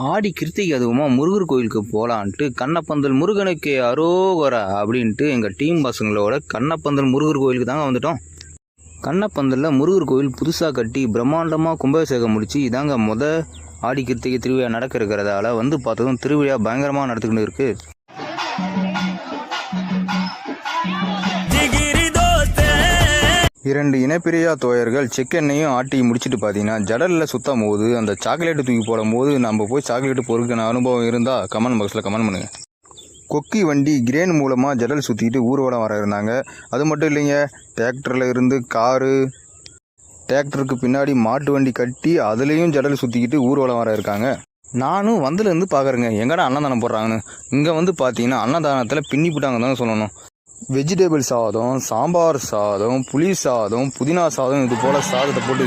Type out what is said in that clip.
ஆடி கிருத்திகை அதுவுமா முருகர் கோயிலுக்கு போகலான்ட்டு கண்ணப்பந்தல் முருகனுக்கு அரோகரா அப்படின்ட்டு எங்கள் டீம் பசங்களோட கண்ணப்பந்தல் முருகர் கோயிலுக்கு தாங்க வந்துட்டோம். கண்ணப்பந்தலில் முருகர் கோயில் புதுசாக கட்டி பிரம்மாண்டமாக கும்பாபிஷேகம் முடிச்சு இதாங்க ஆடி கிருத்திகை திருவிழா நடக்க இருக்கிறதால வந்து பார்த்ததும் திருவிழா பயங்கரமாக நடத்துக்கிட்டு இருக்குது. இரண்டு இனப்பிரியா தோயர்கள் செக்கெண்ணையும் ஆட்டி முடிச்சுட்டு பார்த்தீங்கன்னா ஜடலில் சுத்தம் போது அந்த சாக்லேட்டு தூக்கி போடும் போது நம்ம போய் சாக்லேட்டு பொறுக்கின அனுபவம் இருந்தால் கமெண்ட் பாக்ஸில் கமெண்ட் பண்ணுங்க. கொக்கி வண்டி கிரேன் மூலமாக ஜடல் சுற்றிக்கிட்டு ஊர்வலம் வர இருந்தாங்க. அது மட்டும் இல்லைங்க, டிராக்டரில் இருந்து காரு, டிராக்டருக்கு பின்னாடி மாட்டு வண்டி கட்டி அதுலேயும் ஜடல் சுற்றிக்கிட்டு ஊர்வலம் வர இருக்காங்க. நானும் வந்துலேருந்து பார்க்குறேங்க எங்கடா அன்னதானம் போடுறாங்கன்னு. இங்கே வந்து பார்த்தீங்கன்னா அன்னதானத்தில் பின்னி போட்டாங்க தான் சொல்லணும். வெஜிடபிள் சாதம், சாம்பார் சாதம், புளி சாதம், புதினா சாதம், இது போல் சாதத்தை போட்டு